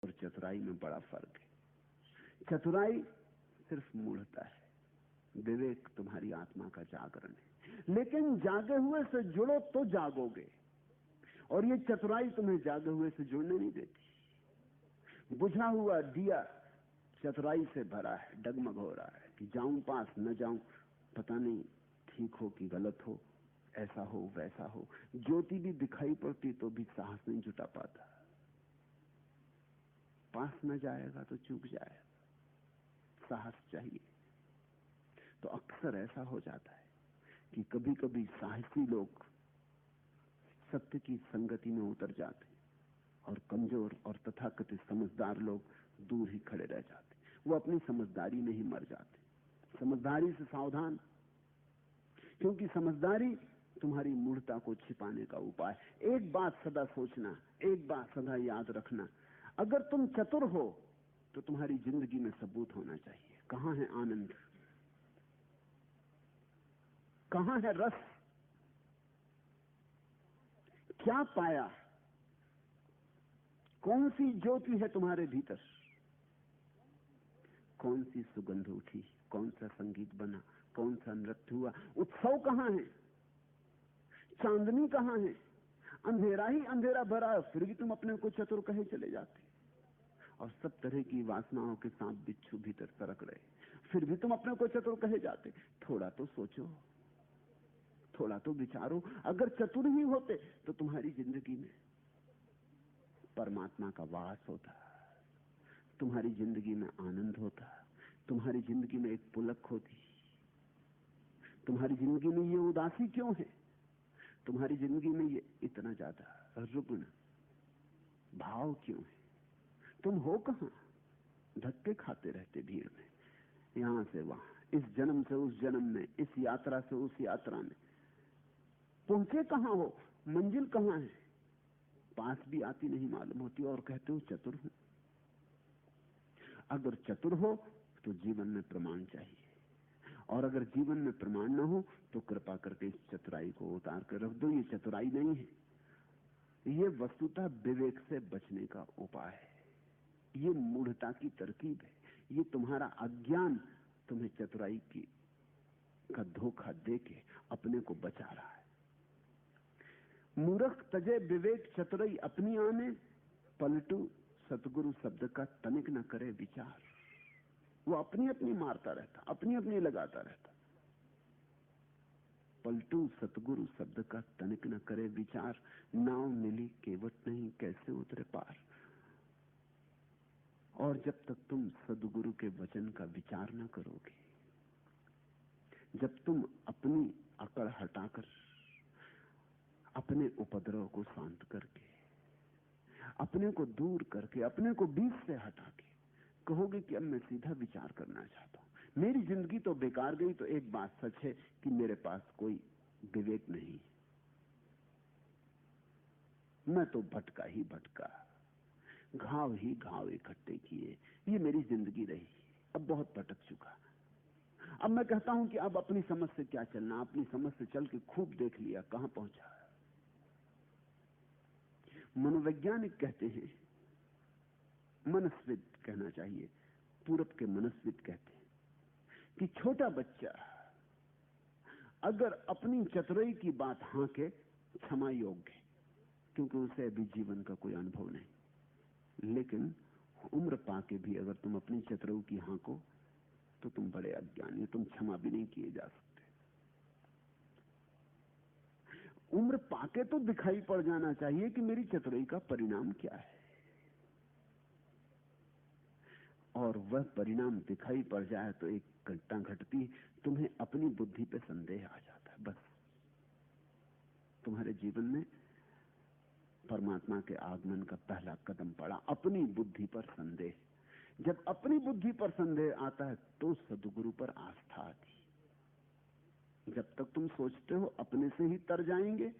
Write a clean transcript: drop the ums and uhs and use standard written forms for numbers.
और चतुराई में बड़ा फर्क है। चतुराई सिर्फ मूढ़ता है, विवेक तुम्हारी आत्मा का जागरण है। लेकिन जागे हुए से जुड़ो तो जागोगे, और ये चतुराई तुम्हें जागे हुए से जुड़ने नहीं देती। बुझा हुआ दिया चतुराई से भरा है, डगमग हो रहा है कि जाऊं पास न जाऊं, पता नहीं ठीक हो कि गलत हो, ऐसा हो वैसा हो। ज्योति भी दिखाई पड़ती तो भी साहस नहीं जुटा पाता। पास न जाएगा तो चूक जाएगा, साहस चाहिए। तो अक्सर ऐसा हो जाता है कि कभी कभी साहसी लोग सत्य की संगति में उतर जाते और कमजोर और तथाकथित समझदार लोग दूर ही खड़े रह जाते। वो अपनी समझदारी में ही मर जाते। समझदारी से सावधान, क्योंकि समझदारी तुम्हारी मूढ़ता को छिपाने का उपाय। एक बात सदा सोचना, एक बात सदा याद रखना, अगर तुम चतुर हो तो तुम्हारी जिंदगी में सबूत होना चाहिए। कहां है आनंद, कहां है रस, क्या पाया, कौन सी ज्योति है तुम्हारे भीतर, कौन सी सुगंध उठी, कौन सा संगीत बना, कौन सा नृत्य हुआ, उत्सव कहां है, चांदनी कहां है। अंधेरा ही अंधेरा भरा है, फिर भी तुम अपने को चतुर कहे चले जाते, और सब तरह की वासनाओं के सांप बिच्छू भीतर सरक रहे, फिर भी तुम अपने को चतुर कहे जाते। थोड़ा तो सोचो, थोड़ा तो विचारो। अगर चतुर ही होते तो तुम्हारी जिंदगी में परमात्मा का वास होता, तुम्हारी जिंदगी में आनंद होता, तुम्हारी जिंदगी में एक पुलक होती। तुम्हारी जिंदगी में ये उदासी क्यों है, तुम्हारी जिंदगी में ये इतना ज्यादा रुग्ण भाव क्यों है? तुम हो कहां? धक्के खाते रहते भीड़ में, यहां से वहां, इस जन्म से उस जन्म में, इस यात्रा से उस यात्रा में। पहुंचे कहां हो? मंजिल कहां है? पास भी आती नहीं मालूम होती, और कहते हो चतुर हूं। अगर चतुर हो तो जीवन में प्रमाण चाहिए, और अगर जीवन में प्रमाण न हो तो कृपा करके इस चतुराई को उतार कर रख दो। ये चतुराई नहीं है, ये वस्तुतः विवेक से बचने का उपाय है। ये मूढ़ता की तरकीब है। ये तुम्हारा अज्ञान तुम्हें चतुराई की का धोखा देके अपने को बचा रहा है। मूर्ख तजे विवेक चतुराई अपनी आने, पलटू सतगुरु शब्द का तनिक न करे विचार। वो अपनी अपनी मारता रहता, अपनी अपनी लगाता रहता। पलटू सतगुरु शब्द का तनिक न करे विचार, नाव मिली केवट नहीं कैसे उतरे पार। और जब तक तुम सदगुरु के वचन का विचार न करोगे, जब तुम अपनी अकड़ हटाकर, अपने उपद्रव को शांत करके, अपने को दूर करके, अपने को बीच से हटा के कहोगे कि अब मैं सीधा विचार करना चाहता हूं, मेरी जिंदगी तो बेकार गई, तो एक बात सच है कि मेरे पास कोई विवेक नहीं, मैं तो भटका ही भटका, घाव ही घाव इकट्ठे किए, ये मेरी जिंदगी रही, अब बहुत भटक चुका। अब मैं कहता हूं कि अब अपनी समझ से क्या चलना, अपनी समझ से चल के खूब देख लिया कहां पहुंचा। मनोवैज्ञानिक कहते हैं, मनस्विद कहना चाहिए, पूरब के मनस्विद कहते हैं कि छोटा बच्चा अगर अपनी चतुराई की बात हांके, क्षमा योग्य, क्योंकि उसे अभी जीवन का कोई अनुभव नहीं। लेकिन उम्र पाके भी अगर तुम अपनी चतुराई की हांको तो तुम बड़े अज्ञानी, तुम क्षमा भी नहीं किए जा सकते। उम्र पाके तो दिखाई पड़ जाना चाहिए कि मेरी चतुराई का परिणाम क्या है, और वह परिणाम दिखाई पड़ जाए तो एक घटना घटती, तुम्हें अपनी बुद्धि पे संदेह आ जाता है। बस तुम्हारे जीवन में परमात्मा के आगमन का पहला कदम पड़ा, अपनी बुद्धि पर संदेह। जब अपनी बुद्धि पर संदेह आता है तो सद्गुरु पर आस्था आती। जब तक तुम सोचते हो अपने से ही तर जाएंगे,